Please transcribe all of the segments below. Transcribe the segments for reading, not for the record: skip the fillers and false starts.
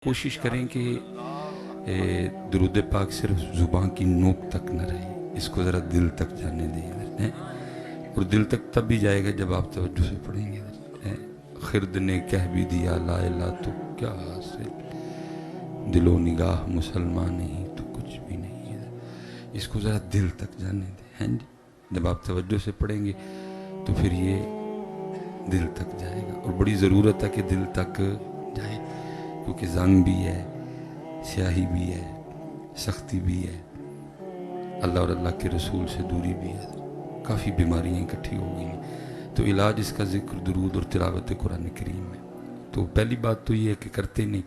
کوشش کریں کہ درود پاک صرف زبان کی نوک تک نہ رہے، اس کو ذرا دل تک جانے دیں، اور دل تک تب بھی جائے گا جب آپ توجہ سے پڑھیں گے۔ خرد نے کہہ بھی دیا لا الہ تو کیا حاصل، دل و نگاہ مسلمان نہیں تو کچھ بھی نہیں ہے، اس کو ذرا دل تک جانے دیں۔ جب آپ توجہ سے پڑھیں گے تو پھر یہ دل تک جائے گا، اور بڑی ضرورت ہے کہ دل تک جائے، کیونکہ زنگ بھی ہے، سیاہی بھی ہے، سختی بھی ہے، اللہ اور اللہ کے رسول سے دوری بھی ہے، کافی بیماریاں اکٹھی ہو گئی ہیں، تو علاج اس کا ذکر درود اور تلاوت قرآن کریم ہے۔ تو پہلی بات تو یہ ہے کہ کرتے نہیں،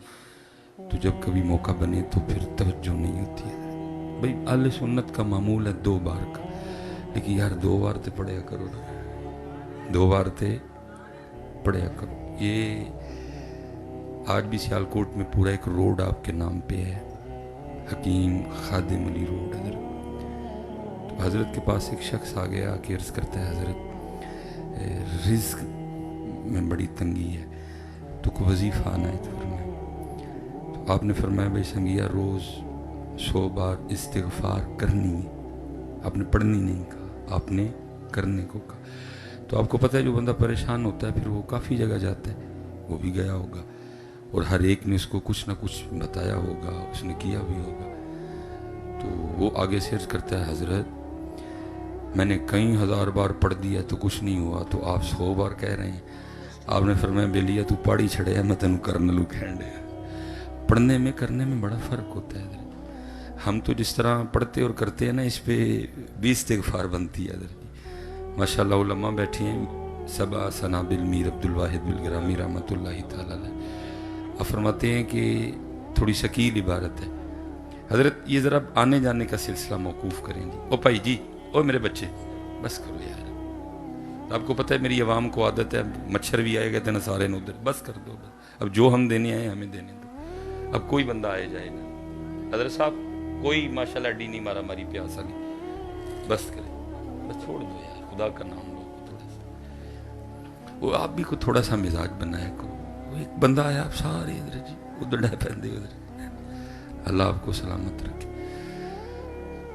تو جب کبھی موقع بنے تو پھر توجہ نہیں ہوتی ہے۔ بھئی اہل سنت کا معمول ہے 2 بار کا، لیکن یار 2 بار تے پڑھیا کرو نا، 2 بار تے پڑھیا کرو۔ یہ آج بھی سیالکوٹ میں پورا ایک روڈ آپ کے نام پہ ہے، حکیم خادم علی روڈ حضرت۔ تو حضرت کے پاس ایک شخص آ گیا کہ عرض کرتا ہے حضرت رزق میں بڑی تنگی ہے، تو کوئی وظیفہ آنا ہے تو فرمایا۔ تو آپ نے فرمایا بھائی سنگیا روز 100 بار استغفار کرنی ہے، آپ نے پڑھنی نہیں کہا، آپ نے کرنے کو کہا۔ تو آپ کو پتہ ہے جو بندہ پریشان ہوتا ہے پھر وہ کافی جگہ جاتا ہے، وہ بھی گیا ہوگا اور ہر ایک نے اس کو کچھ نہ کچھ بتایا ہوگا، اس نے کیا بھی ہوگا۔ تو وہ آگے سے عرض کرتا ہے حضرت میں نے کئی ہزار بار پڑھ دیا تو کچھ نہیں ہوا، تو آپ 100 بار کہہ رہے ہیں۔ آپ نے فرمایا بیلیا تو پاڑی چھڑے ہے، میں تینوں کرنے لوں کھینڈے۔ پڑھنے میں کرنے میں بڑا فرق ہوتا ہے حضرت۔ ہم تو جس طرح پڑھتے اور کرتے ہیں نا، اس پہ 20 استغفار بنتی ہے حضرت۔ ماشاءاللہ علماء بیٹھے ہیں، سبا سنابل میر عبدالواحد بالگرامی رحمۃ اللہ تعالی علیہ، آپ فرماتے ہیں کہ تھوڑی شکیل عبارت ہے حضرت، یہ ذرا آنے جانے کا سلسلہ موقوف کریں جی۔ او بھائی جی، او میرے بچے بس کرو یار، آپ کو پتہ ہے میری عوام کو عادت ہے، مچھر بھی آئے گا تو سارے نے ادھر، بس کر دو بس، اب جو ہم دینے آئے ہمیں دینے دو، اب کوئی بندہ آئے جائے گا حضرت صاحب، کوئی ماشاءاللہ ڈی نہیں مارا ماری پیاسا نہیں، بس کرے، بس چھوڑ دو یار، خدا کا نام لو تھوڑا سا، وہ آپ بھی کو تھوڑا سا مزاج بنایا کرو۔ وہ ایک بندہ آیا آپ سارے ادھر جی ادھر ڈہ پہندے ادھر، اللہ آپ کو سلامت رکھے۔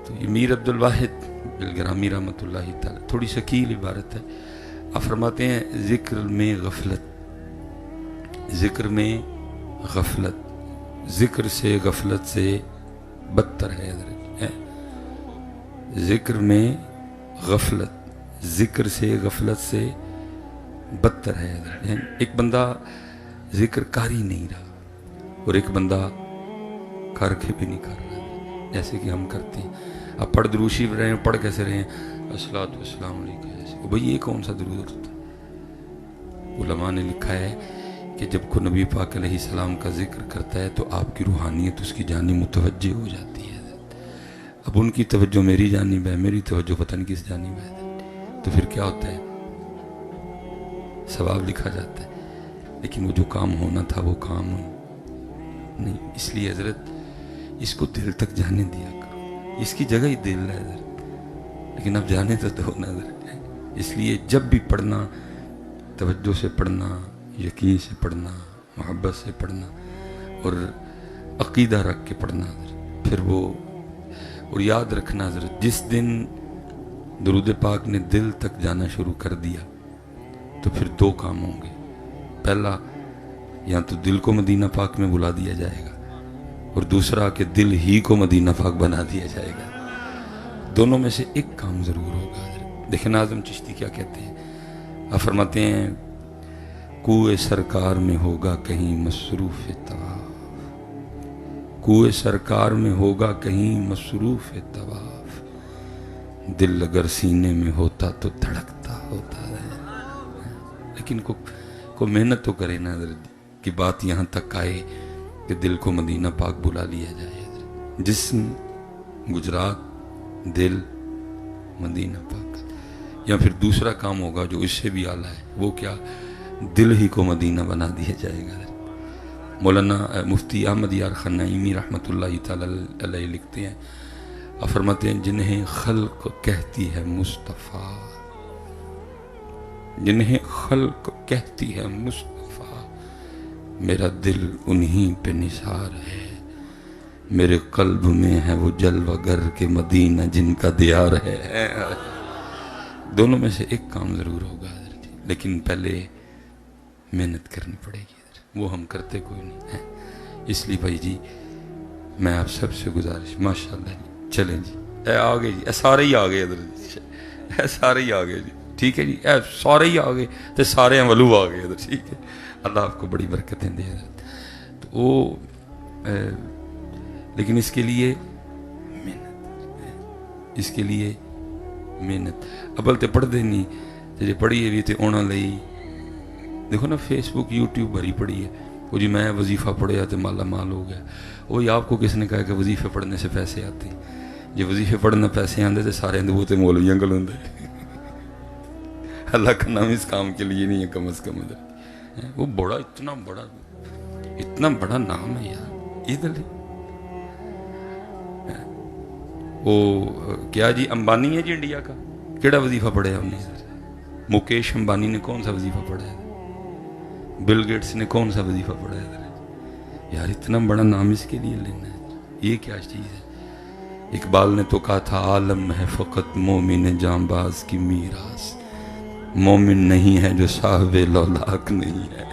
تو یہ میر عبدالواحد بالگرامی رحمۃ اللہ تعالی، تھوڑی شکیل عبارت ہے۔ آپ فرماتے ہیں ذکر میں غفلت، ذکر میں غفلت، ذکر سے غفلت سے بدتر ہے حضرت۔ ذکر میں غفلت، ذکر سے غفلت سے بدتر ہے حضرت۔ ایک بندہ ذکر کر ہی نہیں رہا اور ایک بندہ کر کے بھی نہیں کر رہا، جیسے کہ ہم کرتے ہیں۔ آپ پڑھ دروشی رہے ہیں، پڑھ کیسے رہے ہیں الصلوۃ والسلام علیکم، ایسے بھئی یہ کون سا درود ہوتا ہے؟ علماء نے لکھا ہے کہ جب کوئی نبی پاک علیہ السلام کا ذکر کرتا ہے تو آپ کی روحانیت اس کی جانب متوجہ ہو جاتی ہے۔ اب ان کی توجہ میری جانب ہے، میری توجہ پتہ نہیں کس جانب ہے، تو پھر کیا ہوتا ہے؟ ثواب لکھا جاتا ہے، لیکن وہ جو کام ہونا تھا وہ کام نہیں۔ اس لیے حضرت اس کو دل تک جانے دیا کرو، اس کی جگہ ہی دل ہے حضرت، لیکن اب جانے تو دو نا حضرت۔ اس لیے جب بھی پڑھنا توجہ سے پڑھنا، یقین سے پڑھنا، محبت سے پڑھنا اور عقیدہ رکھ کے پڑھنا حضرت، پھر وہ، اور یاد رکھنا حضرت جس دن درود پاک نے دل تک جانا شروع کر دیا تو پھر 2 کام ہوں گے۔ پہلا، یا تو دل کو مدینہ پاک میں بلا دیا جائے گا، اور دوسرا کہ دل ہی کو مدینہ پاک بنا دیا جائے گا۔ دونوں میں سے ایک کام ضرور ہوگا حضرت۔ دیکھیں ناظم چشتی کیا کہتے ہیں، آپ فرماتے ہیں کوئے سرکار میں ہوگا کہیں مصروف طواف، کوئے سرکار میں ہوگا کہیں مصروف طواف، دل اگر سینے میں ہوتا تو دھڑکتا ہوتا ہے۔ لیکن کو محنت تو کرے نا حضرت کہ بات یہاں تک آئے کہ دل کو مدینہ پاک بلا لیا جائے حضرت۔ جسم گجرات، دل مدینہ پاک۔ یا پھر دوسرا کام ہوگا جو اس سے بھی اعلیٰ ہے، وہ کیا؟ دل ہی کو مدینہ بنا دیا جائے گا حضرت۔ مولانا مفتی احمد یار خان نعیمی رحمۃ اللہ تعالی علیہ لکھتے ہیں، آپ فرماتے ہیں جنہیں خلق کہتی ہے مصطفیٰ، جنہیں خلق کہتی ہے مصطفیٰ، میرا دل انہیں پہ نثار ہے، میرے قلب میں ہے وہ جلوہ گر کے مدینہ جن کا دیار ہے۔ دونوں میں سے ایک کام ضرور ہوگا حضرت، لیکن پہلے محنت کرنی پڑے گی حضرت، وہ ہم کرتے کوئی نہیں ہے۔ اس لیے بھائی جی میں آپ سب سے گزارش، ماشاءاللہ جی چلیں جی، اے آگے جی، اے سارے ہی آگے حضرت جی، اے سارے ہی آگے جی، ٹھیک ہے جی، اے سارے ہی آگے تے سارے ولو آگے حضرت، ٹھیک ہے، اللہ آپ کو بڑی برکتیں دے حضرت۔ تو وہ لیکن اس کے لیے محنت، اس کے لیے محنت ابل تے پڑھ دے نہیں تے پڑھی بھی تے اونا لئی، دیکھو نا فیس بک یوٹیوب بھری پڑی ہے، وہ جی میں وظیفہ پڑھیا تے مالا مال ہو گیا۔ وہی آپ کو کس نے کہا کہ وظیفے پڑھنے سے پیسے آتے ہیں؟ جی وظیفے پڑھنا پیسے آندے تے سارے اندر وہ تے مولویاں کل ہوندے۔ اللہ کا نام اس کام کے لیے نہیں ہے کم از کم ادھر، وہ بڑا اتنا بڑا نام ہے یار ادھر۔ وہ کیا جی امبانی ہے جی انڈیا کا، کیڑا وظیفہ پڑھا ہے ہم نے؟ مکیش امبانی نے کون سا وظیفہ پڑھا ہے؟ بل گیٹس نے کون سا وظیفہ پڑھا ہے؟ یار اتنا بڑا نام اس کے لیے لینا ہے، یہ کیا چیز ہے؟ اقبال نے تو کہا تھا عالم ہے فقط مومن جانباز کی میراث، مومن نہیں ہے جو صاحب لولاک نہیں ہے۔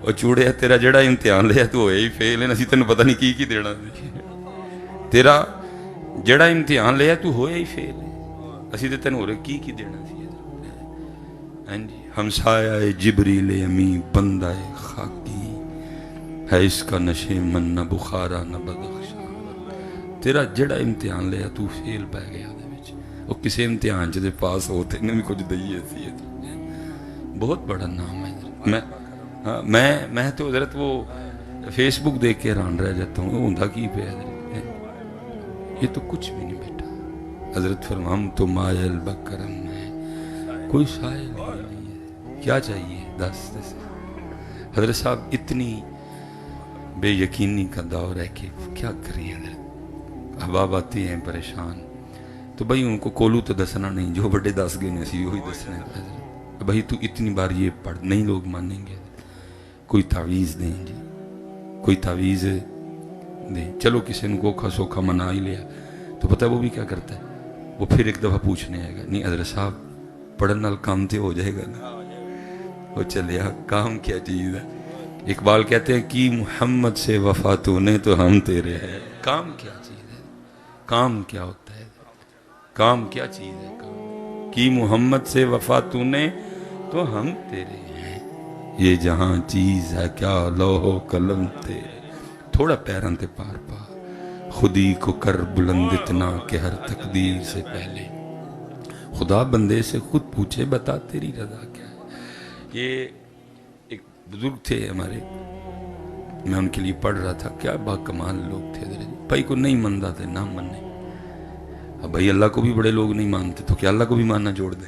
اور چوڑے تیرا جڑا امتحان لیا تو ہوئے ہی فیل ہے، اسی تینوں پتہ نہیں کی دینا سی، تیرا جڑا امتحان لیا تو ہوئے ہی فیل ہے، اسی تے تینوں ہو رہے کی دینا سی۔ ہمسایہ جبریل امی بندہ خاکی ہے، اس کا نشے من نہ بخارا نہ بدخشا، تیرا جڑا امتحان لیا تو فیل پہ گیا دے وچ، وہ کسی امتحان چ پاس ہوتے نے بھی کچھ دئیے سی، بہت بڑا نام ہے۔ میں تو حضرت وہ فیس بک دیکھ کے حیران رہ جاتا ہوں، ہوندہ کی پہ حضرت، یہ تو کچھ بھی نہیں بیٹا۔ حضرت فرمام تو مائل بکرم ہے، کوئی سائل نہیں ہے، کیا چاہیے دس۔ حضرت صاحب اتنی بے یقینی کا دور ہے کہ کیا کریں حضرت، احباب آتے ہیں پریشان، تو بھائی ان کو کولو تو دسنا نہیں، جو بڑے دس گئے نے سی وہی دسنا ہے حضرت، بھائی تو اتنی بار یہ پڑھ، نہیں لوگ مانیں گے، کوئی تعویذ دیں جی، کوئی تعویذ دیں، چلو کسی نے گوکھا سوکھا منا ہی لیا تو پتہ ہے وہ بھی کیا کرتا ہے، وہ پھر ایک دفعہ پوچھنے آئے گا، نہیں حضرت صاحب پڑھن نال کام تے ہو جائے گا نا، وہ چلیا کام کیا چیز ہے۔ اقبال کہتے ہیں کہ محمد سے وفا تو نے تو ہم تیرے ہیں، کام کیا چیز ہے، کام کیا ہوتا ہے، کام کیا چیز ہے، کام کہ محمد سے وفا تو نے تو ہم تیرے ہیں، یہ جہاں چیز ہے کیا لوح و قلم تیرے، تھوڑا پیران تے پار پا، خودی کو کر بلند اتنا کہ ہر تقدیر سے پہلے خدا بندے سے خود پوچھے بتا تیری رضا کیا ہے۔ یہ ایک بزرگ تھے ہمارے، میں ان کے لیے پڑھ رہا تھا، کیا با کمال لوگ تھے، بھائی کو نہیں مانتا تھے نہ ماننے، اب بھائی اللہ کو بھی بڑے لوگ نہیں مانتے تو کیا اللہ کو بھی ماننا جوڑ دے،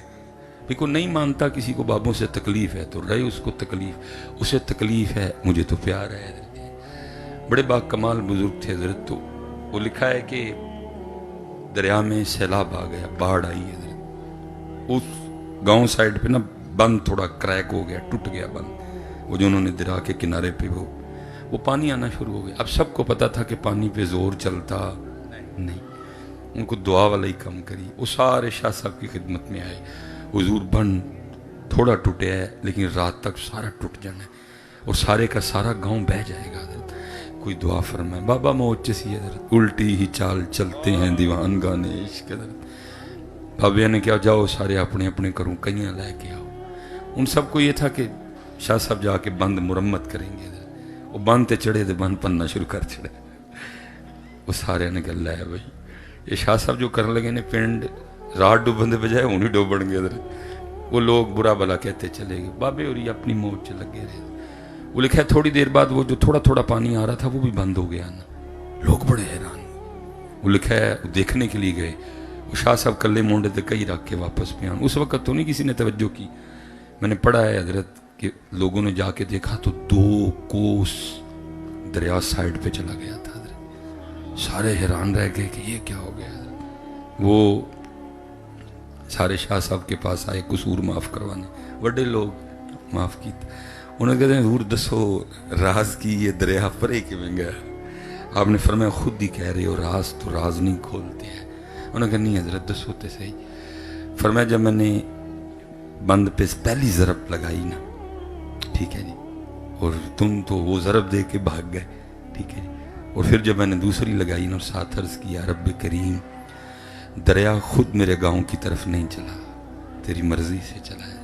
بھائی کو نہیں مانتا، کسی کو بابوں سے تکلیف ہے تو رہے اس کو تکلیف، اسے تکلیف ہے مجھے تو پیار ہے حضرت، بڑے با کمال بزرگ تھے حضرت۔ تو وہ لکھا ہے کہ دریا میں سیلاب آ گیا، باڑھ آئی حضرت، اس گاؤں سائڈ پہ نا بند تھوڑا کریک ہو گیا، ٹوٹ گیا بند، وہ جو انہوں نے دریا کے کنارے پہ وہ پانی آنا شروع ہو گیا۔ اب سب کو پتا تھا کہ پانی پہ زور چلتا نہیں، ان کو دعا والا ہی کم کری، وہ سارے شاہ صاحب کی خدمت میں آئے، حضور بند تھوڑا ٹوٹے ہے لیکن رات تک سارا ٹوٹ جانا ہے اور سارے کا سارا گاؤں بہ جائے گا حضرت، کوئی دعا فرمائے۔ بابا موچ سی حضرت، الٹی ہی چال چلتے ہیں دیوان گانے عشق حضرت، بابیا نے کیا جاؤ سارے اپنے اپنے کروں کئیاں لے کے آؤ، ان سب کو یہ تھا کہ شاہ صاحب جا کے بند مرمت کریں گے، وہ بند تے چڑھے تو بند پننا شروع کر چڑھے، وہ سارے نے کہا لے بھائی یہ شاہ صاحب جو کرنے لگے نے پنڈ رات ڈوبن دے بجائے انہیں ڈوبن گے حضرت، وہ لوگ برا بلا کہتے چلے گئے، بابے اور یہ اپنی موت سے لگے رہے۔ وہ لکھا ہے تھوڑی دیر بعد وہ جو تھوڑا تھوڑا پانی آ رہا تھا وہ بھی بند ہو گیا نا، لوگ بڑے حیران، وہ لکھا ہے دیکھنے کے لیے گئے، وہ شاہ صاحب کلے مونڈے تے کئی رکھ کے واپس پہ آن، اس وقت تو نہیں کسی نے توجہ کی، میں نے پڑھا ہے حضرت کہ لوگوں نے جا کے دیکھا تو 2 کوس دریا سائڈ پہ چلا گیا تھا حضرت، سارے حیران رہ گئے کہ یہ کیا ہو گیا حضرت۔ وہ سارے شاہ صاحب کے پاس آئے قصور معاف کروانے، بڑے لوگ معاف کیتے، انہوں نے کہتے ہیں حضور دسو راز کی یہ دریا پرے کیوں گیا؟ آپ نے فرمایا خود ہی کہہ رہے ہو راز تو راز نہیں کھولتے ہیں۔ انہوں نے کہا نہیں حضرت دسو تے صحیح۔ فرمایا جب میں نے بند پہ پہلی ضرب لگائی نا، ٹھیک ہے جی، اور تم تو وہ ضرب دے کے بھاگ گئے، ٹھیک ہے جی، اور پھر جب میں نے دوسری لگائی نا اور ساتھ عرض کیا رب کریم دریا خود میرے گاؤں کی طرف نہیں چلا، تیری مرضی سے چلا ہے،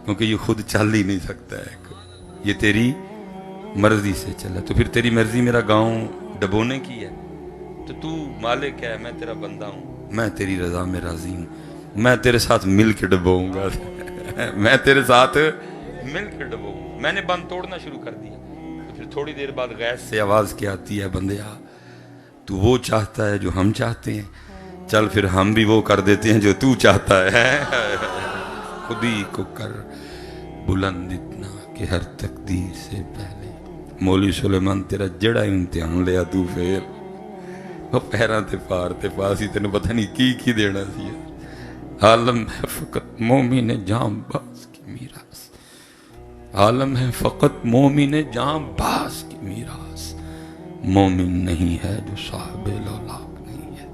کیونکہ یہ خود چل ہی نہیں سکتا ہے، یہ تیری مرضی سے چلا، تو پھر تیری مرضی میرا گاؤں ڈبونے کی ہے، تو مالک ہے، میں تیرا بندہ ہوں، میں تیری رضا میں راضی ہوں، میں تیرے ساتھ مل کے ڈبوؤں گا میں تیرے ساتھ مل کے ڈبوؤں گا۔ میں نے بند توڑنا شروع کر دیا، تو پھر تھوڑی دیر بعد غیث سے آواز کیا آتی ہے بندیا تو وہ چاہتا ہے جو ہم چاہتے ہیں، چل پھر ہم بھی وہ کر دیتے ہیں جو تو چاہتا ہے خود ہی کو کر بلند اتنا کہ ہر تقدیر سے پہلے۔ مولوی سلیمان تیرا جڑا امتحان لیا تو پھر وہ پیراں تے پار تے پاسی تینوں پتہ نہیں کی دینا سی۔ عالم ہے فقط مومن جاں باز کی میراث، عالم ہے فقط مومن جاں باز کی میراث، مومن نہیں ہے جو صاحب لولاک نہیں ہے۔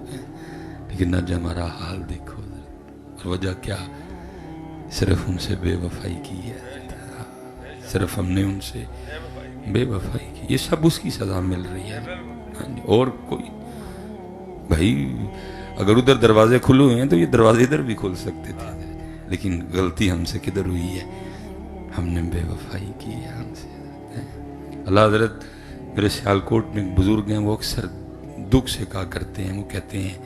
لیکن نہ جب ہمارا حال دیکھو، اور وجہ کیا؟ صرف ان سے بے وفائی کی ہے، صرف ہم نے ان سے بے وفائی کی، یہ سب اس کی سزا مل رہی ہے، اور کوئی بھائی اگر ادھر دروازے کھلے ہوئے ہیں تو یہ دروازے ادھر بھی کھل سکتے تھے، لیکن غلطی ہم سے کدھر ہوئی ہے؟ ہم نے بے وفائی کی ہے ہم سے۔ اللہ حضرت میرے سیالکوٹ میں ایک بزرگ ہیں، وہ اکثر دکھ سے کہا کرتے ہیں، وہ کہتے ہیں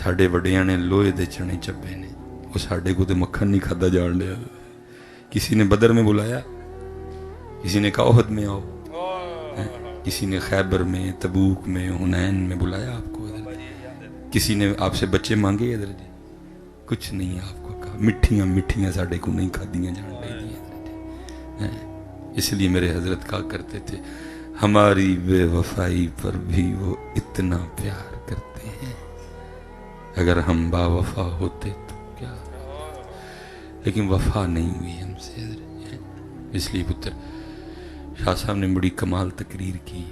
ساڑھے وڈیاں نے لوہے دے چنے چبے نے، وہ ساڑھے کو دے مکھن نہیں کھادا جان لیا۔ کسی نے بدر میں بلایا، کسی نے کہا احد میں آؤ، کسی نے خیبر میں، تبوک میں، حنین میں بلایا آپ کو، کسی نے آپ سے بچے مانگے حضرت جی، کچھ نہیں آپ کو کہا، مٹھیاں مٹھیاں ساڑھے کو نہیں کھادیاں جان لیا۔ اس لیے میرے حضرت کہا کرتے تھے ہماری بے وفائی پر بھی وہ اتنا پیار کرتے ہیں، اگر ہم با وفا ہوتے تو کیا، لیکن وفا نہیں ہوئی ہم سے حضرت۔ اس لیے پتر شاہ صاحب نے بڑی کمال تقریر کی،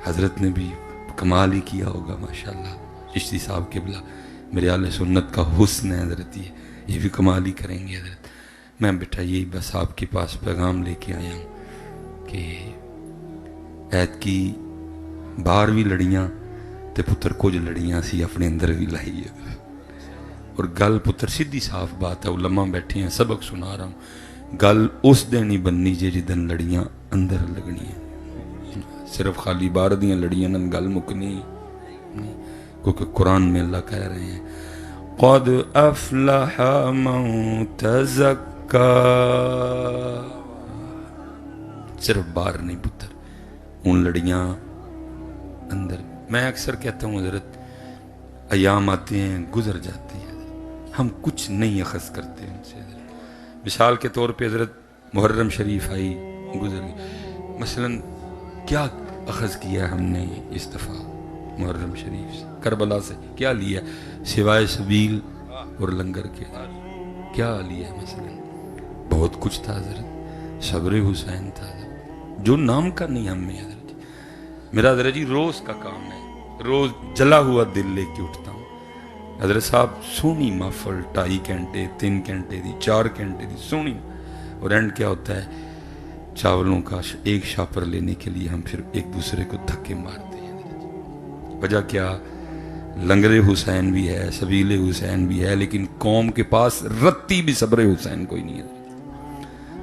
حضرت نے بھی کمال ہی کیا ہوگا ماشاءاللہ۔ چشتی صاحب قبلہ میرے اہل سنت کا حسن ہے حضرت، یہ بھی کمال ہی کریں گے حضرت۔ میں بیٹھا یہی بس آپ کے پاس پیغام لے کے آیا ہوں کہ ایت کی 12ویں لڑیاں تے پتر کچھ لڑیاں سی اپنے اندر بھی لائی ہے، اور گل پتر سیدھی صاف بات ہے، علماء بیٹھے ہیں سبق سنا رہا ہوں، گل اس دن ہی بننی جدن لڑیاں اندر لگنی ہیں، صرف خالی باہر دیاں لڑیاں نن گل مکنی نہیں، کیونکہ قرآن میں اللہ کہہ رہے ہیں قد افلح من تزکا، صرف باہر نہیں پتر، ان لڑیاں اندر۔ میں اکثر کہتا ہوں حضرت ایام آتے ہیں گزر جاتے ہیں، ہم کچھ نہیں اخذ کرتے ان سے حضرت۔ مثال کے طور پہ حضرت محرم شریف آئی گزر گئی، مثلا کیا اخذ کیا ہم نے اس دفعہ محرم شریف سے، کربلا سے کیا لیا سوائے سبیل اور لنگر کے؟ کیا لیا مثلا؟ بہت کچھ تھا حضرت، صبر حسین تھا حضرت، جو نام کا نہیں ہم میں حضرت۔ میرا حضرت جی روز کا کام ہے، روز جلا ہوا دل لے کے اٹھتا ہوں حضرت صاحب، سونی محفل 2.5 گھنٹے 3 گھنٹے دی 4 گھنٹے دی سونی، اور اینڈ کیا ہوتا ہے چاولوں کا ایک شاپر لینے کے لیے ہم پھر ایک دوسرے کو دھکے مارتے ہیں حضرت۔ وجہ کیا؟ لنگر حسین بھی ہے، سبیل حسین بھی ہے، لیکن قوم کے پاس رتی بھی صبر حسین کوئی نہیں ہے۔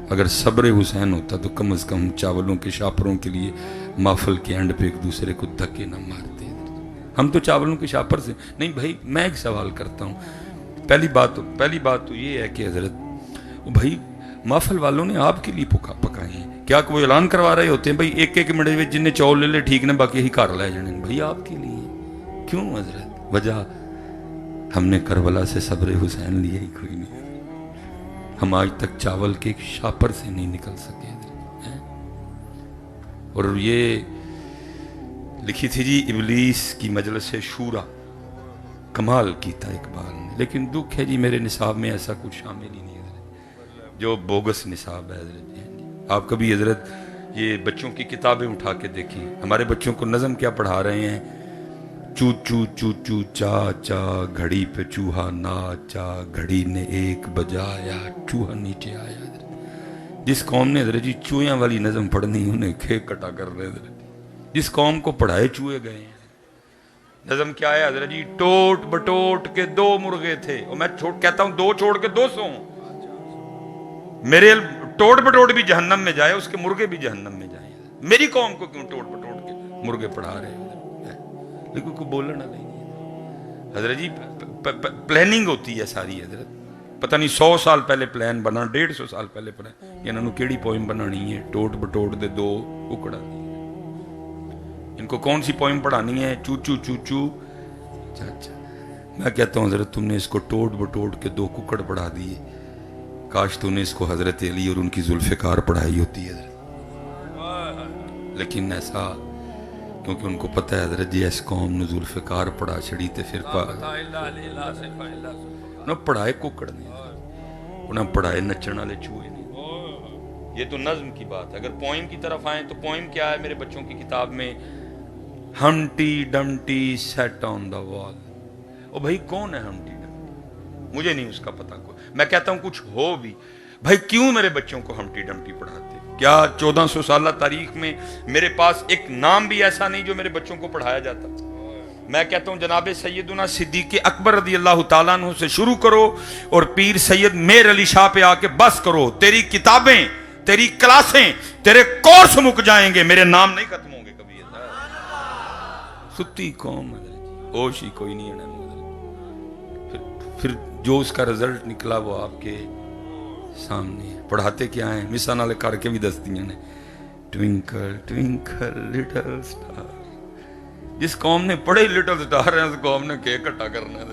اگر صبر حسین ہوتا تو کم از کم چاولوں کے شاپروں کے لیے محفل کے اینڈ پہ ایک دوسرے کو دھکے نہ مارتے۔ ہم تو چاولوں کے شاپر سے نہیں بھائی۔ میں ایک سوال کرتا ہوں، پہلی بات تو یہ ہے کہ حضرت بھائی محفل والوں نے آپ کے لیے پکائے ہیں کیا؟ کہ وہ اعلان کروا رہے ہوتے ہیں بھائی ایک منٹ میں جن نے چاول لے لے ٹھیک نے، باقی ہی کار لے جانے بھائی آپ کے لیے۔ کیوں حضرت؟ وجہ ہم نے کربلا سے صبر حسین لیا ہی کوئی نہیں، ہم آج تک چاول کے ایک شاپر سے نہیں نکل سکے۔ اور یہ لکھی تھی جی ابلیس کی مجلس شورا، کمال کی تھا اقبال نے، لیکن دکھ ہے جی میرے نصاب میں ایسا کچھ شامل ہی نہیں ہے جو بوگس نصاب ہے حضرت جی۔ آپ کبھی حضرت یہ بچوں کی کتابیں اٹھا کے دیکھیں، ہمارے بچوں کو نظم کیا پڑھا رہے ہیں؟ چو چو چو چو چا چا گھڑی پہ چوہا ناچا، گھڑی نے 1 بجایا چوہا نیچے آیا۔ جس قوم نے حضرت جی چوہیاں والی نظم پڑھنی انہیں کھیک کٹا کر رہے حضرت۔ جس قوم کو پڑھائے چوہے گئے ہیں۔ نظم کیا ہے حضرت جی؟ ٹوٹ بٹوٹ کے 2 مرغے تھے، اور میں کہتا ہوں 2 چھوڑ کے 200 میرے ٹوٹ بٹوٹ بھی جہنم میں جائے، اس کے مرغے بھی جہنم میں جائیں۔ میری قوم کو کیوں ٹوٹ بٹوٹ کے مرغے پڑھا رہے ہیں؟ لیکن کوئی بولنا نہیں حضرت جی۔ پلاننگ ہوتی ہے ساری حضرت، پتہ نہیں 100 سال پہلے پلان بنا، 150 سال پہلے پلان، انہوں نے کیڑی پوئم بنانی ہے؟ ٹوٹ بٹوٹ دے 2 ککڑا۔ ان کو کون سی پوئم پڑھانی ہے؟ چو چو چو چو اچھا۔ میں کہتا ہوں حضرت تم نے اس کو ٹوٹ بٹوٹ کے 2 ککڑ پڑھا دیے، کاش تم نے اس کو حضرت علی اور ان کی ذوالفقار پڑھائی ہوتی ہے حضرت۔ لیکن ایسا، کیونکہ ان کو پتہ ہے حضرت جی اس قوم نے ذوالفقار پڑھا چھڑی تے پھر نہ پڑھائے ککڑ نہیں، انہیں پڑھائے نچن والے چوہے نہیں۔ یہ تو نظم کی بات ہے۔ اگر پوئم کی طرف آئیں تو پوئم کیا ہے میرے بچوں کی کتاب میں؟ ہمٹی ڈمٹی سیٹ آن دا وال۔ او بھائی کون ہے ہمٹی ڈمٹی؟ مجھے نہیں اس کا پتہ کوئی۔ میں کہتا ہوں کچھ ہو بھی، بھائی کیوں میرے بچوں کو ہمٹی ڈمٹی پڑھاتے؟ کیا 1400 سالہ تاریخ میں میرے پاس ایک نام بھی ایسا نہیں جو میرے بچوں کو پڑھایا جاتا؟ میں کہتا ہوں جناب سیدنا صدیق اکبر رضی اللہ تعالیٰ عنہ سے شروع کرو اور پیر سید میر علی شاہ پہ آ کے بس کرو، تیری کتابیں، تیری کلاسیں، تیرے کورس مک جائیں گے، میرے نام نہیں ختم ہوں گے کبھی۔ ستی قوم ہوش ہی کوئی نہیں ہے۔ پھر جو اس کا رزلٹ نکلا وہ آپ کے سامنے ہے۔ پڑھاتے کیا ہیں؟ مثال والے کر کے بھی دستیاں نے، ٹوینکل ٹوینکل لٹل سٹار۔ جس قوم نے پڑھے لٹل سٹار ہیں اس قوم نے کیک کٹا کرنا ہے۔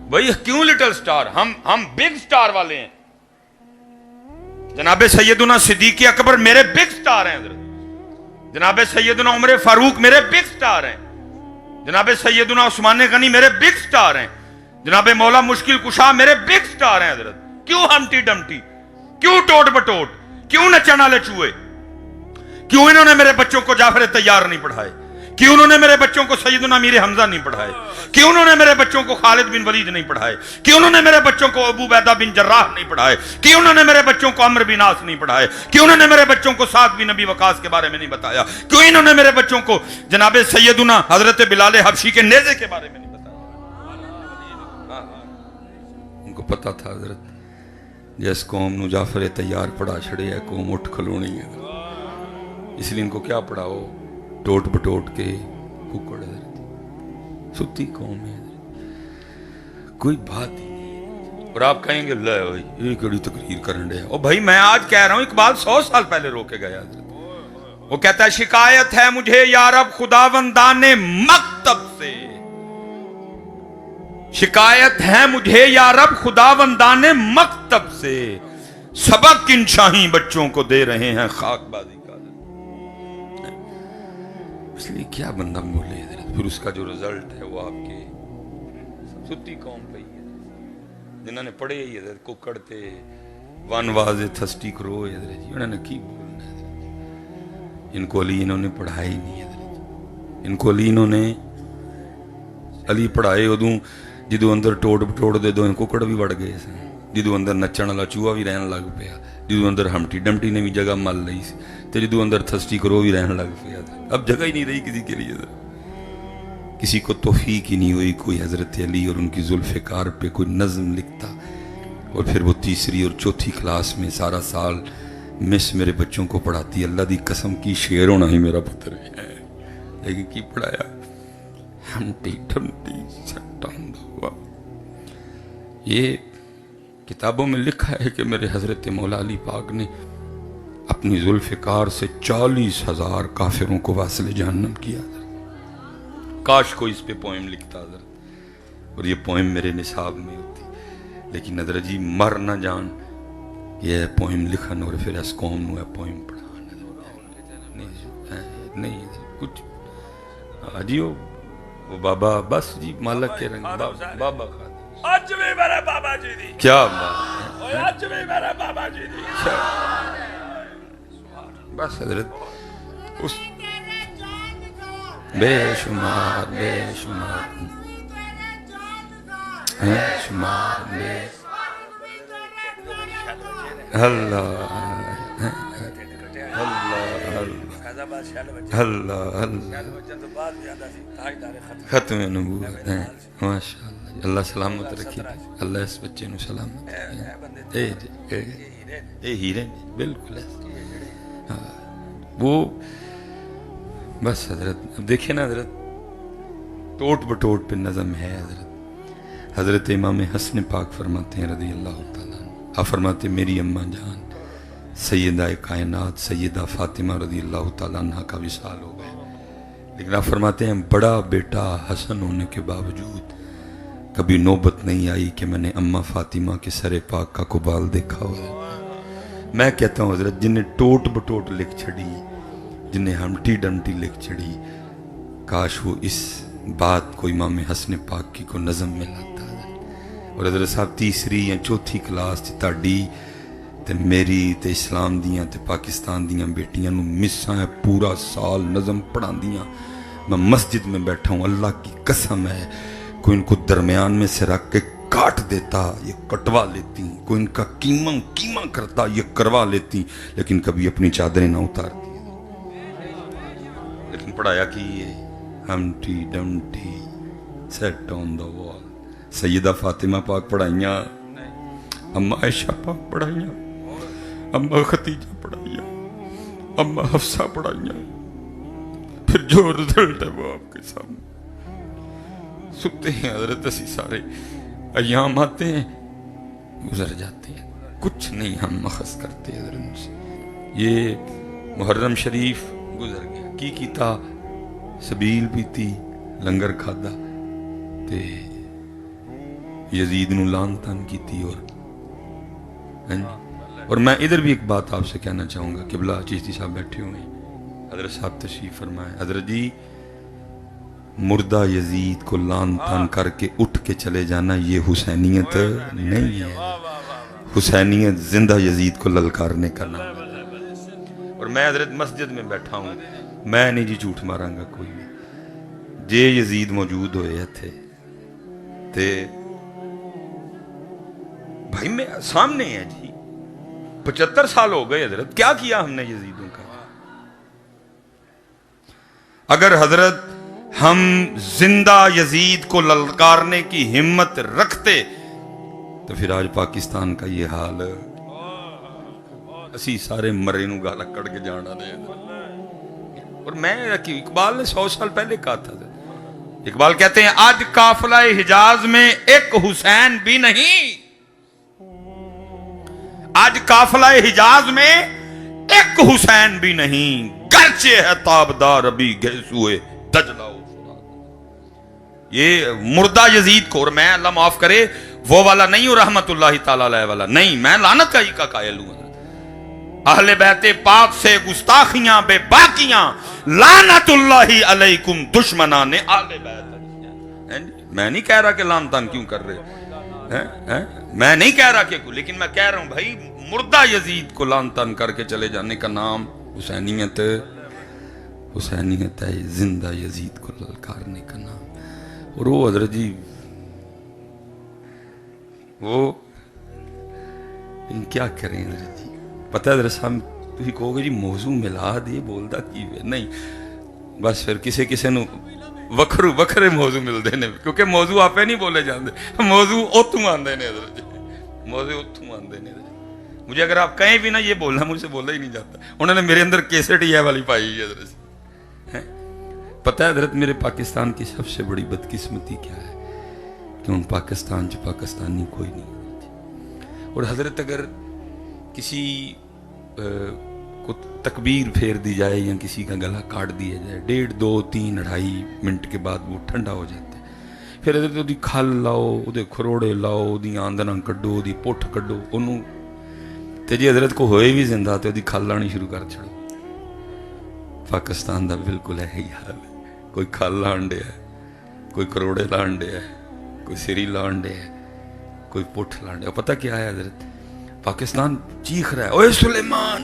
بھائی کیوں لٹل سٹار؟ ہم بگ سٹار والے ہیں۔ جناب سیدنا صدیق اکبر میرے بگ سٹار ہیں حضرت، جناب سیدنا عمر فاروق میرے بگ سٹار ہیں، جناب سیدنا عثمان غنی میرے بگ سٹار ہیں، جناب مولا مشکل کشا میرے بگ سٹار ہیں حضرت۔ کیوں ہمٹی ڈمٹی؟ کیوں ٹوٹ بٹوٹ؟ کیوں نچن والے چوہے؟ کیوں انہوں نے میرے بچوں کو جعفر طیار نہیں پڑھائے؟ کیوں انہوں نے میرے بچوں کو سیدنا امیر حمزہ نہیں پڑھائے؟ کیوں انہوں نے میرے بچوں کو خالد بن ولید نہیں پڑھائے؟ کیوں انہوں نے میرے بچوں کو ابو عبیدہ بن جراح نہیں پڑھائے؟ کیوں انہوں نے میرے بچوں کو عمرو بن عاص نہیں پڑھائے؟ کیوں انہوں نے میرے بچوں کو سعد بن ابی وقاص کے بارے میں نہیں بتایا؟ کیوں انہوں نے میرے بچوں کو جناب سیدنا حضرت بلال حبشی کے نیزے کے بارے میں نہیں بتایا؟ ان کو پتا تھا حضرت جس قوم نو جعفر طیار پڑھا چھڑے ہے قوم اٹھ کھلونی ہے، اس لیے ان کو کیا پڑھاؤ؟ ٹوٹ بٹوٹ کے ککڑ حضرت، ستی قوم ہے حضرت، کوئی بات ہی نہیں۔ اور آپ کہیں گے لے بھائی یہ کڑی تقریر کرن رہے ہیں۔ اور بھائی میں آج کہہ رہا ہوں، اقبال 100 سال پہلے رو کے گیا حضرت۔ وہ کہتا ہے شکایت ہے مجھے یا رب خداوندان مکتب سے، شکایت ہے مجھے یا رب خداوندان مکتب سے، سبق ان شاہی بچوں کو دے رہے ہیں خاک بازی کا۔ اس لیے کیا بندہ بولے حضرت، پھر اس کا جو رزلٹ ہے وہ آپ کے ستی قوم پہ ہی ہے، جنہوں نے پڑھے ہی حضرت ککڑ تے ون واز تھسٹی کرو حضرت جی، انہوں نے کی بولنا حضرت۔ ان کو علی انہوں نے پڑھائی نہیں حضرت، ان کو علی انہوں نے علی پڑھائے ادوں جدو اندر ٹوٹ بٹوڑ دے 2 ککڑ بھی وڑ گئے سن، جدو اندر نچن والا چوہا بھی رہن لگ پیا، جدو اندر ہمٹی ڈمٹی نے بھی جگہ مل لئی سی، تے جدو اندر تھسٹی کرو بھی رہن لگ پیا، اب جگہ ہی نہیں رہی کسی کے لیے۔ کسی کو توفیق ہی نہیں ہوئی کوئی حضرت علی اور ان کی ذوالفقار پہ کوئی نظم لکھتا، اور پھر وہ 3 اور 4 کلاس میں سارا سال مس میرے بچوں کو پڑھاتی۔ اللہ دی قسم کی شعر ہونا ہی میرا پتر ہے، لیکن کی پڑھایا؟ ہمٹی ڈمٹی سیٹ آن دا وال۔ یہ کتابوں میں لکھا ہے کہ میرے حضرت مولا علی پاک نے اپنی ذوالفقار سے 40,000 کافروں کو واصل جہنم کیا حضرت۔ کاش کوئی اس پہ پوئم لکھتا حضرت، اور یہ پوئم میرے نصاب میں ہوتی، لیکن حضرت جی مر نہ جان یہ پوئم لکھن اور پھر اس قوم نو پوئم پڑھان نہیں کچھ جی۔ وہ بابا بس جی مالک کے رنگ بابا آج بھی میرے بابا جی دی، کیا بات ہے، آج بھی میرے بابا جی دی، بس حضرت اس بے شمار بے اللہ ختم نبوت ہے ماشاء اللہ اللہ سلامت رکھے اللہ اس بچے نو سلامت رکھے اے ہیرے بالکل وہ بس حضرت اب دیکھیں نا حضرت ٹوٹ بٹوٹ پہ نظم ہے حضرت امام حسن پاک فرماتے ہیں رضی اللہ تعالیٰ آپ فرماتے ہیں میری اماں جان سیدہ کائنات سیدہ فاطمہ رضی اللہ تعالیٰ عنہ کا وصال ہو گئے، لیکن آپ فرماتے ہیں بڑا بیٹا حسن ہونے کے باوجود کبھی نوبت نہیں آئی کہ میں نے اماں فاطمہ کے سر پاک کا قبال دیکھا ہو۔ میں کہتا ہوں حضرت جنہیں ٹوٹ بٹوٹ لکھ چھڑی، جنہیں ہمٹی ڈمٹی لکھ چھڑی، کاش وہ اس بات کو امام حسن پاک کی کو نظم میں لاتا ہے۔ اور حضرت صاحب تیسری یا چوتھی کلاس تھی تاڑی تے میری تے اسلام دیاں تے پاکستان دیاں بیٹیاں نو مساں ہے پورا سال نظم پڑھان دیاں، میں مسجد میں بیٹھا ہوں، اللہ کی قسم ہے کوئی ان کو درمیان میں سے رکھ کے کاٹ دیتا یہ کٹوا لیتی، کوئی ان کا کیمہ کرتا یہ کروا لیتی، لیکن کبھی اپنی چادریں نہ اتارتی، لیکن پڑھایا کہ یہ ہمٹی ڈمٹی سیٹ آن دا وال، سیدہ فاطمہ پاک پڑھائیاں، اماں عائشہ پاک پڑھائیاں، اماں ختیجہ پڑھائیاں، اماں حفصہ پڑھائیاں، پھر جو رزلٹ ہے وہ آپ کے سامنے سکتے ہیں حضرت، اسی سارے ایام آتے ہیں گزر جاتے ہیں، کچھ نہیں ہم مخص کرتے حضرت سے۔ یہ محرم شریف گزر گیا کی کیتا سبیل پیتی لنگر کھادا تے یزید نو لان تان کیتی، اور میں ادھر بھی ایک بات آپ سے کہنا چاہوں گا، قبلہ چشتی صاحب بیٹھے ہوئے ہیں، حضرت صاحب تشریف فرمائے، حضرت جی مردہ یزید کو لان تان کر کے اٹھ کے چلے جانا یہ حسینیت نہیں ہے، حسینیت زندہ یزید کو للکارنے کا نام ہے۔ اور میں حضرت مسجد میں بیٹھا ہوں، میں نہیں جی جھوٹ ماراں گا کوئی بھی، جے یزید موجود ہوئے تھے تے بھائی میں سامنے ہے جی 75 سال ہو گئے حضرت، کیا کیا ہم نے یزیدوں کا؟ اگر حضرت ہم زندہ یزید کو للکارنے کی ہمت رکھتے تو پھر آج پاکستان کا یہ حال اسی سارے مرے نو گالا کڑ کے جانا دے۔ اور میں اقبال نے 100 سال پہلے کہا تھا، اقبال کہتے ہیں آج قافلہ حجاز میں ایک حسین بھی نہیں، آج قافلہ حجاز میں ایک حسین بھی نہیں، گرچہ ہے تابدار ابھی گیسوئے دجلہ و فرات۔ یہ مردہ یزید کو، اور میں اللہ معاف کرے وہ والا نہیں ہوں رحمت اللہ تعالیٰ علیہ والا نہیں، میں لعنت کا قائل ہوں، اہل بیت پاک سے گستاخیاں بے باقیاں، لعنت اللہ علیکم دشمنان اہل بیت۔ میں نہیں کہہ رہا کہ لان تان کیوں کر رہے، میں نہیں کہہ رہا کہ لیکن میں کہہ رہا ہوں بھائی مردہ یزید کو لان تان کر کے چلے جانے کا نام حسینیت ہے، زندہ یزید کو للکارنے کا نام۔ اور وہ حضرت جی وہ کیا کریں حضرت جی، پتہ ہے حضرت صاحب تھی کہو گے جی موضوع ملا دے بولتا کی نہیں، بس پھر کسے نو وکھرے موضوع ملتے ہیں، کیونکہ موضوع آپ نہیں بولے جاندے، موضوع اتوں آندے نے حضرت جی، موضوع اتوں آندے نے۔ مجھے اگر آپ کہیں بھی نا یہ بولنا، مجھ سے بولا ہی نہیں جاتا، انہوں نے میرے اندر کیسٹ یہ والی پائی ہے حضرت جی۔ پتہ ہے حضرت میرے پاکستان کی سب سے بڑی بدقسمتی کیا ہے کہ ان پاکستان جو پاکستانی کوئی نہیں، اور حضرت اگر کسی کو تکبیر پھیر دی جائے یا کسی کا گلا کاٹ دیا جائے، 1.5 2 3 2.5 منٹ کے بعد وہ ٹھنڈا ہو جاتا ہے، پھر حضرت وہ دی کھل لاؤ، وہ دے کھروڑے لاؤ، وہ دی آندنا کڈو، وہ دی پٹھ کڈو، انہوں تے جی حضرت کو ہوئے بھی زندہ تو وہ دی کھل لانی شروع کر چھڑو۔ پاکستان دا بالکل ہے ہی حال ہے، کوئی کھل لان دے ہے، کوئی کروڑے لان دے ہے، کوئی سری لان دے ہے، کوئی پٹھ لان دے ہے۔ پتہ کیا ہے حضرت، پاکستان چیخ رہا ہے اوے سلیمان،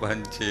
5-6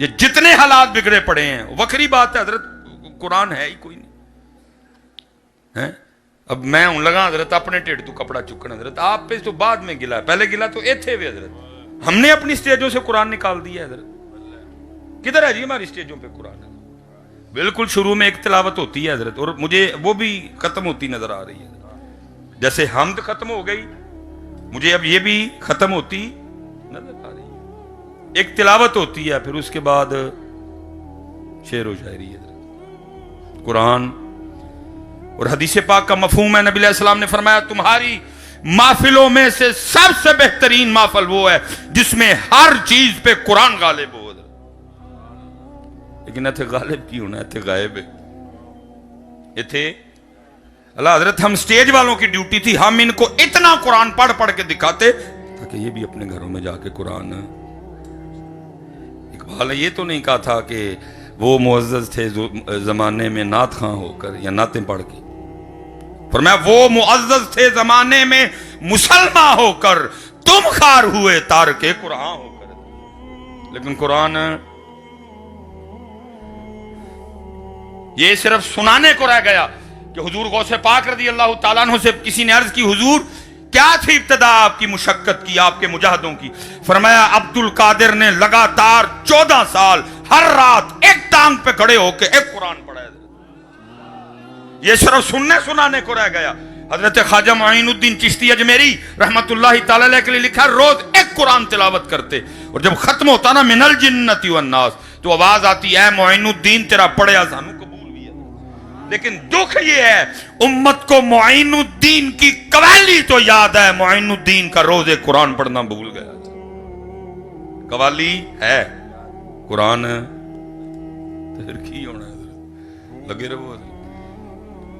یہ جتنے حالات بگڑے پڑے ہیں وکری بات ہے حضرت، قرآن ہے ہی کوئی نہیں ہے۔ اب میں ہوں لگا حضرت اپنے ٹھیڈ تو کپڑا چکن، حضرت آپ پہ تو بعد میں گلا، پہلے گلا تو ایتھے ہوئے حضرت، ہم نے اپنی سٹیجوں سے قرآن نکال دیا ہے حضرت۔ کدھر ہے جی ہماری سٹیجوں پہ قرآن؟ بالکل شروع میں ایک تلاوت ہوتی ہے حضرت، اور مجھے وہ بھی ختم ہوتی نظر آ رہی ہے، جیسے حمد ختم ہو گئی مجھے اب یہ بھی ختم ہوتی نظر آ رہی ہے۔ ایک تلاوت ہوتی ہے، پھر اس کے بعد شعر و شاعری حضرت۔ قرآن اور حدیث پاک کا مفہوم ہے، نبی علیہ السلام نے فرمایا تمہاری محفلوں میں سے سب سے بہترین محفل وہ ہے جس میں ہر چیز پہ قرآن غالب ہو۔ لیکن ایتھے غالب کی ہونا، ایتھے غائب ہے۔ ایتھے اللہ حضرت ہم سٹیج والوں کی ڈیوٹی تھی، ہم ان کو اتنا قرآن پڑھ پڑھ کے دکھاتے تاکہ یہ بھی اپنے گھروں میں جا کے قرآن۔ اقبال نے یہ تو نہیں کہا تھا کہ وہ معزز تھے زمانے میں نعت خواں ہو کر یا نعتیں پڑھ کے، فرمایا وہ معزز تھے زمانے میں مسلمان ہو کر، تم خار ہوئے تارک قرآن ہو کر۔ لیکن قرآن یہ صرف سنانے کو رہ گیا کہ حضور غوث پاک رضی اللہ تعالیٰ عنہ سے کسی نے عرض کی حضور کیا تھی ابتدا آپ کی مشقت کی، آپ کے مجاہدوں کی؟ فرمایا عبد القادر نے لگاتار 14 سال ہر رات ایک ٹانگ پہ کھڑے ہو کے ایک قرآن پڑھا ہے۔ یہ صرف سننے سنانے کو رہ گیا۔ حضرت خواجہ معین الدین چشتی اجمیری رحمت اللہ تعالی علیہ کے لیے لکھا روز ایک قرآن تلاوت کرتے، اور جب ختم ہوتا نا من الجنت والناس تو آواز آتی ہے معین الدین تیرا پڑھیا سانو قبول بھی ہے۔ لیکن دکھ یہ ہے امت کو معین الدین کی قوالی تو یاد ہے، معین الدین کا روز ایک قرآن پڑھنا بھول گیا۔ قوالی ہے، قرآن پھر کی ہونا ہے، لگے رہو۔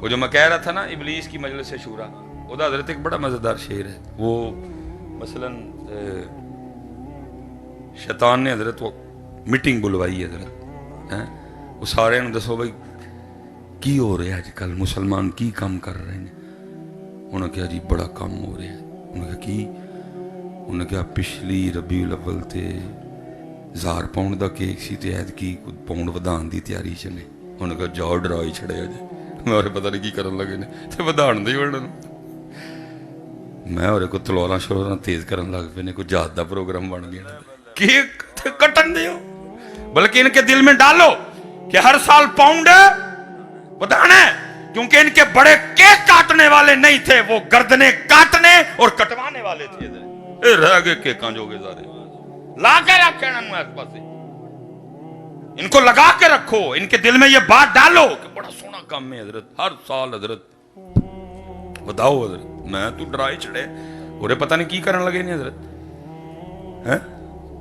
وہ جو میں کہہ رہا تھا نا ابلیس کی مجلس شورا، وہ حضرت ایک بڑا مزیدار شعر ہے۔ وہ مثلا شیطان نے حضرت وہ میٹنگ بلوائی حضرت، وہ سارے نے دسو بھائی کی ہو رہا ہے آج کل مسلمان کی کام کر رہے ہیں؟ انہوں نے کہا جی بڑا کام ہو رہا ہے۔ انہوں نے کہا کی؟ انہوں نے کہا پچھلی ربیع الاول تے 1000 پاؤنڈ دا کیک سی تے عید کی پاؤنڈ ودان دی تیاری چلے۔ انہوں نے کہا جاؤ ڈرا ہی چھڑے جائے، میں اور پتہ نہیں کی کرن لگے نے تے ودان دے ورن، میں اور کو تلواراں شلواراں تیز کرن لگ پے نے، کوئی جہاد دا پروگرام بن گیا۔ کیک کٹن دیو، بلکہ ان کے دل میں ڈالو کہ ہر سال پاؤنڈ ودانا ہے، کیونکہ ان کے بڑے کیک کاٹنے والے نہیں تھے، وہ گردنیں کاٹنے اور کٹوانے والے تھے۔ اے رہ گئے کیکاں جو گے سارے لا کے رکھے انہوں اس پاسے، ان کو لگا کے رکھو، ان کے دل میں یہ بات ڈالو کہ بڑا سونا کام ہے حضرت، ہر سال حضرت بتاؤ حضرت میں تو ڈرائی چڑھے اور پتہ نہیں کی کرن لگے نہیں حضرت،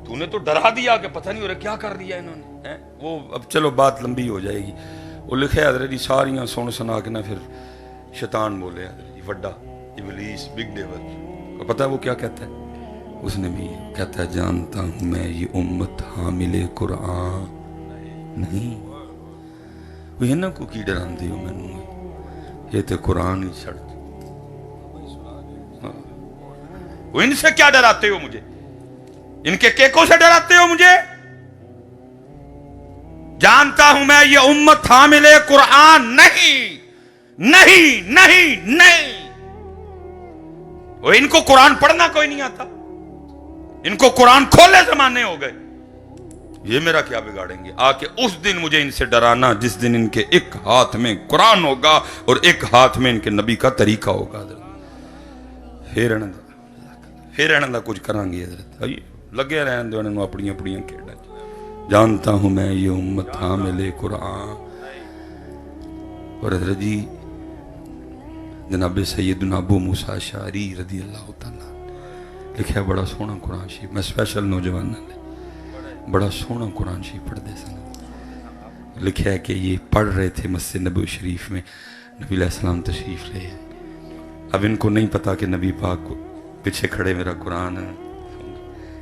تو نے تو ڈرا دیا کہ پتہ نہیں ہو رہا کیا کر دیا انہوں نے۔ وہ اب چلو بات لمبی ہو جائے گی۔ وہ لکھے حضرت جی ساریاں سن سنا کے نا پھر شیطان بولے حضرت جی وڈا ابلیس بگ ڈیول، پتہ ہے وہ کیا کہتا ہے؟ اس نے بھی کہتا ہے جانتا ہوں میں یہ امت حامل قرآن نہیں، وہ یہ نا کو کی ڈران دیو میں نے یہ تے قرآن ہی چھڑ، وہ ان سے کیا ڈراتے ہو مجھے؟ ان کے کیکوں سے ڈراتے ہو مجھے؟ جانتا ہوں میں یہ امت حامل قرآن نہیں نہیں نہیں نہیں۔ وہ ان کو قرآن پڑھنا کوئی نہیں آتا، ان کو قرآن کھولے زمانے ہو گئے، یہ میرا کیا بگاڑیں گے؟ آ کے اس دن مجھے ان سے ڈرانا جس دن ان کے ایک ہاتھ میں قرآن ہوگا اور ایک ہاتھ میں ان کے نبی کا طریقہ ہوگا۔ پھر انہوں کچھ کریں گے حضرت، لگے رہن دو انہوں اپنی اپنی کھیڑا۔ جانتا ہوں میں یہ امت حامل قرآن۔ اور حضرت جی جناب سیدنا ابو موسیٰ اشعری رضی اللہ تعالیٰ لکھا بڑا سونا قرآن شریف، میں اسپیشل نوجوان بڑا سونا قرآن شریف پڑھ دے سن، لکھا ہے کہ یہ پڑھ رہے تھے مسجد نبوی شریف میں، نبی علیہ السلام تشریف لے، اب ان کو نہیں پتا کہ نبی پاک کو پیچھے کھڑے میرا قرآن ہے،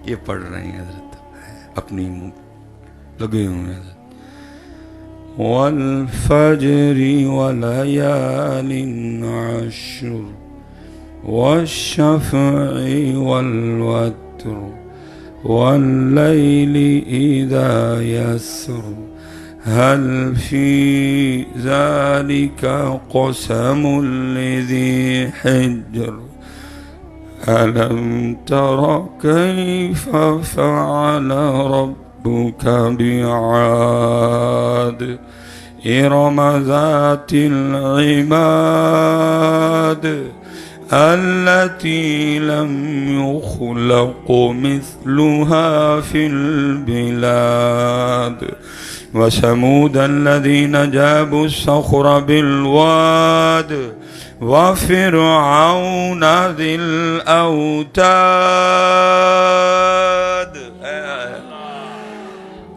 یہ پڑھ رہے ہیں حضرت اپنی منہ لگے ہوئے ہیں۔ والفجر وليال عشر والشفع والوتر والليل إذا يسر هل في ذلك قسم لذي حجر ألم تر كيف فعل ربك بعاد إرم ذات العماد التي لم يخلق مثلها في البلاد وثمود الذين جابوا الصخر بالواد وفرعون ذي الأوتاد.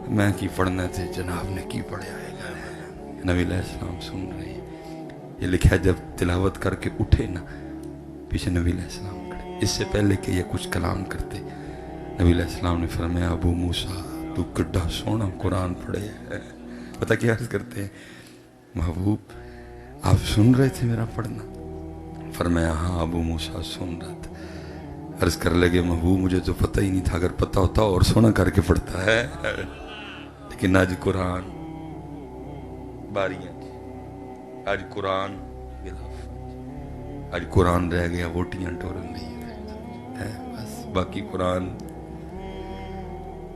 میں کی پڑھنا تھے، جناب نے کی پڑھا ہے. نبی علیہ السلام سن رہے ہیں. یہ لکھا ہے جب تلاوت کر کے اٹھے نا، پیچھے نبی علیہ السلام کھڑے. اس سے پہلے کہ یہ کچھ کلام کرتے، نبی علیہ السلام نے فرمایا ابو موسیٰ تو کڈا سونا قرآن پڑھے ہے. پتہ کیا عرض کرتے ہیں؟ محبوب آپ سن رہے تھے میرا پڑھنا؟ فرمایا ہاں ابو موسیٰ سن رہا تھا. عرض کر لگے محبوب مجھے تو پتہ ہی نہیں تھا، اگر پتہ ہوتا اور سونا کر کے پڑھتا ہے. لیکن آج قرآن باریاں، آج قرآن آج قرآن رہ گیا ووٹیاں ٹورن نہیں ہے بس، باقی قرآن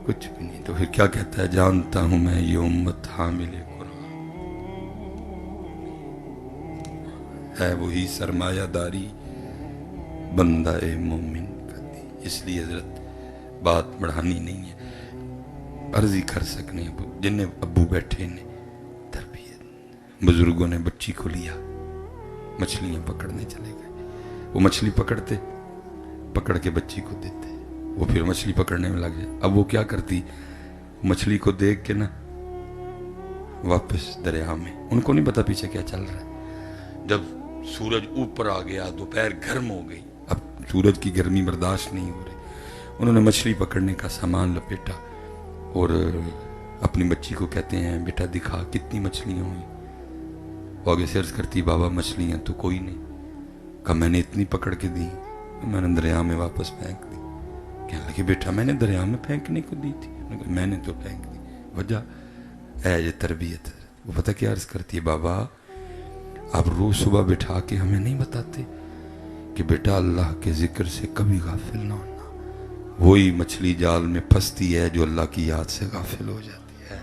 کچھ بھی نہیں. تو پھر کیا کہتا ہے؟ جانتا ہوں میں یہ امت حامل قرآن ہے، وہی سرمایہ داری بندہ مومن کا دی. اس لیے حضرت بات بڑھانی نہیں ہے، عرض ہی کر سکنے. جنہیں ابو بیٹھے نے تربیت، بزرگوں نے بچی کو لیا، مچھلیاں پکڑنے چلے گئے. وہ مچھلی پکڑتے، پکڑ کے بچی کو دیتے، وہ پھر مچھلی پکڑنے میں لگ جائے. اب وہ کیا کرتی؟ مچھلی کو دیکھ کے نا واپس دریا میں، ان کو نہیں پتا پیچھے کیا چل رہا ہے. جب سورج اوپر آ گیا، دوپہر گرم ہو گئی، اب سورج کی گرمی برداشت نہیں ہو رہی، انہوں نے مچھلی پکڑنے کا سامان لپیٹا اور اپنی بچی کو کہتے ہیں بیٹا دکھا کتنی مچھلیاں ہوئی. وہ آگے سے عرض کرتی بابا مچھلیاں تو کوئی نہیں. کہا میں نے اتنی پکڑ کے دی، میں نے دریا میں واپس پھینک دی. کہنے لگے بیٹا میں نے دریا میں پھینکنے کو دی تھی. میں نے تو پھینک دی. وجہ ہے یہ تربیت. وہ پتہ کیا عرض کرتی ہے؟ بابا آپ روز صبح بٹھا کے ہمیں نہیں بتاتے کہ بیٹا اللہ کے ذکر سے کبھی غافل نہ ہونا. وہی مچھلی جال میں پھنستی ہے جو اللہ کی یاد سے غافل ہو جاتی ہے.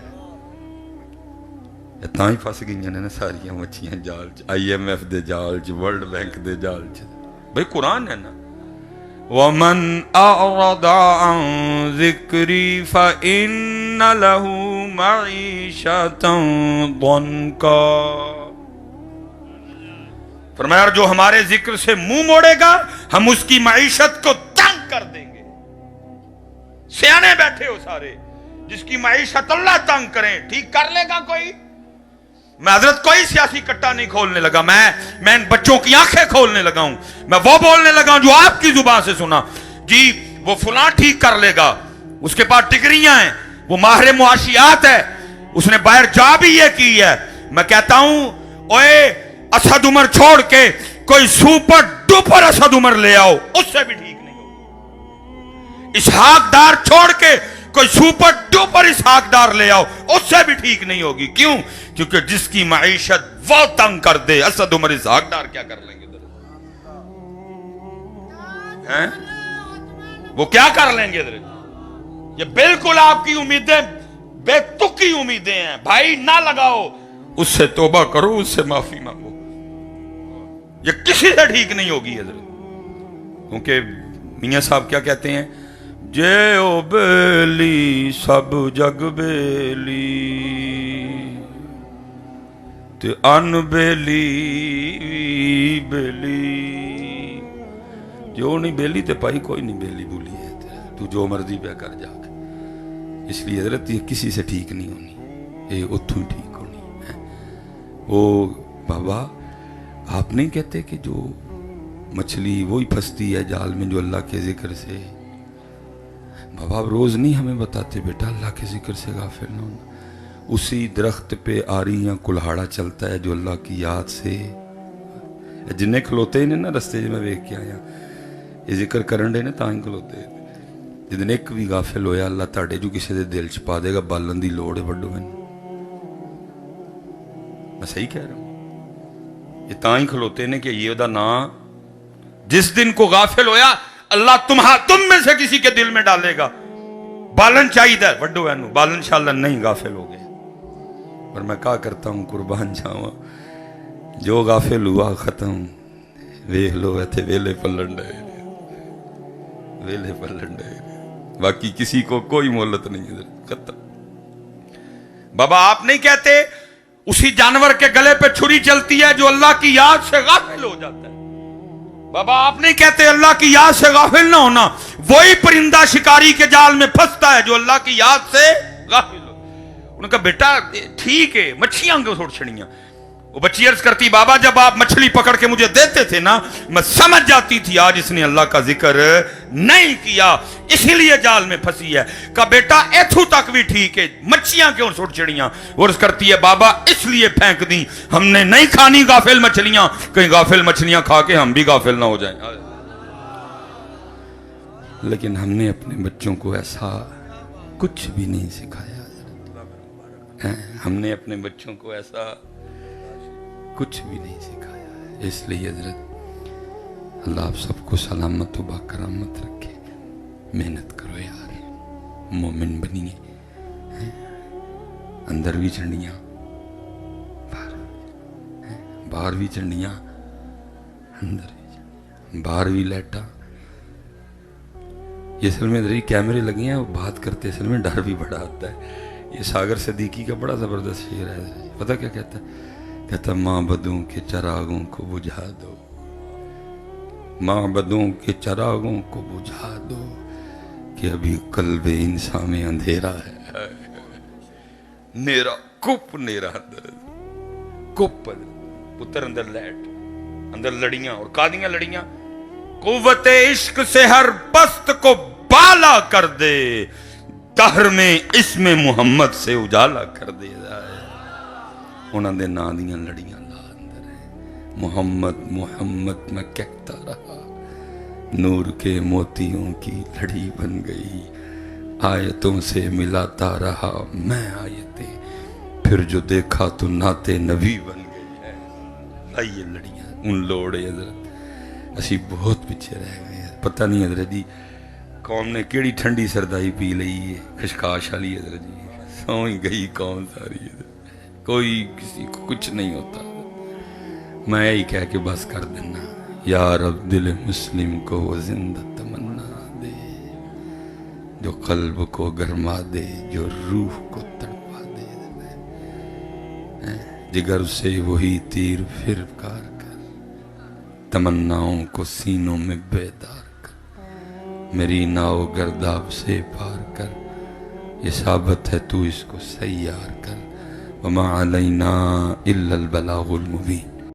تاں ہی پھنس گئی ہیں نا ساریاں مچھیاں جال چ، IMF دے جال چ، ورلڈ بینک دے جال چ. بھئی قرآن ہے نا. وَمَنْ أَعْرَضَ عَنْ ذِكْرِي فَإِنَّ لَهُ مَعِيشَةً ضَنْكًا. فرمایا جو ہمارے ذکر سے منہ موڑے گا ہم اس کی معیشت کو تنگ کر دیں گے. سیانے بیٹھے ہو سارے، جس کی معیشت اللہ تنگ کریں ٹھیک کر لے گا کوئی؟ میں حضرت کوئی سیاسی کٹا نہیں کھولنے لگا، میں ان بچوں کی آنکھیں کھولنے لگا ہوں. میں وہ بولنے لگا ہوں جو آپ کی زبان سے سنا. جی وہ فلاں ٹھیک کر لے گا، اس کے پاس ڈگریاں ہیں، وہ ماہر معاشیات ہے، اس نے باہر جا بھی یہ کی ہے. میں کہتا ہوں اوے اسد عمر چھوڑ کے کوئی سپر ڈوپر اسد عمر لے آؤ، اس سے بھی ٹھیک نہیں ہوگی. اسحاق ڈار چھوڑ کے کوئی سپر ڈوپر اسحاق ڈار لے آؤ، اس سے بھی ٹھیک نہیں ہوگی. کیوں؟ کیونکہ جس کی معیشت وہ تنگ کر دے، اسد عمر اسحاق ڈار کیا کر لیں گے؟ وہ کیا کر لیں گے؟ یہ بالکل آپ کی امیدیں بے تکی امیدیں ہیں. بھائی نہ لگاؤ، اس سے توبہ کرو، اس سے معافی مانگو. یہ کسی سے ٹھیک نہیں ہوگی حضرت. کیونکہ میاں صاحب کیا کہتے ہیں؟ جے او بیلی سب جگ بیلی تے ان بیلی بیلی. جو نہیں بیلی تے پائی کوئی نہیں بیلی بولی ہے، تو جو مرضی پہ کر جا کے. اس لیے حضرت یہ کسی سے ٹھیک نہیں ہونی، یہ اتھوں ہی ٹھیک ہونی ہے. وہ بابا آپ نہیں کہتے کہ جو مچھلی وہی پھنستی ہے جال میں جو اللہ کے ذکر سے. بابا آپ روز نہیں ہمیں بتاتے بیٹا اللہ کے ذکر سے غافل نہ ہونا. اسی درخت پہ آری یا کلہاڑا چلتا ہے جو اللہ کی یاد سے. جنہیں کھلوتے ہی نا رستے میں ویک کے آیا یہ ذکر کرن دے نے تاں ہی کھلوتے. جدن ایک بھی غافل ہویا اللہ تاڑے جو کسی دے دل چ پا دے گا بالن دی لوڑ ہے وڈو میں صحیح کہہ رہا ہوں یہ تاں ہی کھلوتے نے کہ یہ دا نام جس دن کو غافل ہویا اللہ تم میں سے کسی کے دل میں ڈالے گا بالن چاہیے دا وڈو ہے بالن انشاءاللہ نہیں غافل ہو گئے اور میں کہا کرتا ہوں قربان جاواں جو غافل ہوا ختم ویکھ لو ایتھے ویلے پلن ڈے ویلے پلن ڈے باقی کسی کو کوئی مہلت نہیں ہے ختم بابا آپ نہیں کہتے اسی جانور کے گلے پہ چھری چلتی ہے جو اللہ کی یاد سے غافل ہو جاتا ہے بابا آپ نہیں کہتے اللہ کی یاد سے غافل نہ ہونا وہی پرندہ شکاری کے جال میں پھنستا ہے جو اللہ کی یاد سے غافل ہو انہوں نے کہا بیٹا ٹھیک ہے مچھلیاں کو چھوڑ چھڑیاں وہ بچی عرض کرتی بابا جب آپ مچھلی پکڑ کے مجھے دیتے تھے نا میں سمجھ جاتی تھی آج اس نے اللہ کا ذکر نہیں کیا اسی لیے جال میں پھنسی ہے کہا بیٹا ایتھو تک بھی ٹھیک ہے مچھلیاں کیوں چھوڑ چھڑیاں وہ عرض کرتی ہے بابا اس لیے پھینک دی ہم نے نہیں کھانی غافل مچھلیاں کہیں غافل مچھلیاں کھا کے ہم بھی غافل نہ ہو جائیں لیکن ہم نے اپنے بچوں کو ایسا کچھ بھی نہیں سکھایا ہم نے اپنے بچوں کو ایسا کچھ بھی نہیں سکھایا اس لیے حضرت اللہ آپ سب کو سلامت و باکرامت رکھے محنت کرو یار مومن بنیے اندر بھی چنڈیاں باہر بھی چنڈیاں اندر بھی چنڈیاں باہر بھی لیٹا یہ اصل میں ادھر کیمرے لگے ہیں وہ بات کرتے اصل میں ڈر بھی بڑا آتا ہے یہ ساگر صدیقی کا بڑا زبردست شعر ہے پتہ کیا کہتا ہے کہتا معبدوں کے چراغوں کو بجھا دو معبدوں کے چراغوں کو بجھا دو کہ ابھی قلب انسان میں اندھیرا ہے نیرا کپ نیرا اندر کپ پتر اندر لیٹ اندر لڑیاں اور قادیاں لڑیاں قوت عشق سے ہر پست کو بالا کر دے دہر میں اسم محمد سے اجالا کر دے انہاں دے نا دیاں لڑیاں لا اندر ہے محمد محمد میں کہتا رہا نور کے موتیوں کی لڑی بن گئی آیتوں سے ملاتا رہا میں آیتیں پھر جو دیکھا تو نعت نبی بن گئی ہے آئیے لڑیاں ان لوڑے حضرت اسی بہت پیچھے رہ گئے پتہ نہیں حضرت جی قوم نے کیڑی ٹھنڈی سردائی پی لئی ہے خشخاش والی حضرت جی سوئی گئی قوم ساری حضرت کوئی کسی کو کچھ نہیں ہوتا میں یہی کہہ کے بس کر دینا یا رب دل مسلم کو وہ زندہ تمنا دے جو قلب کو گرما دے جو روح کو تڑپا دے جگر سے وہی تیر پھر کار کر تمناؤں کو سینوں میں بیدار کر میری ناؤ گرداب سے پار کر یہ ثابت ہے تو اس کو سیار کر وما علینا الا البلاغ المبین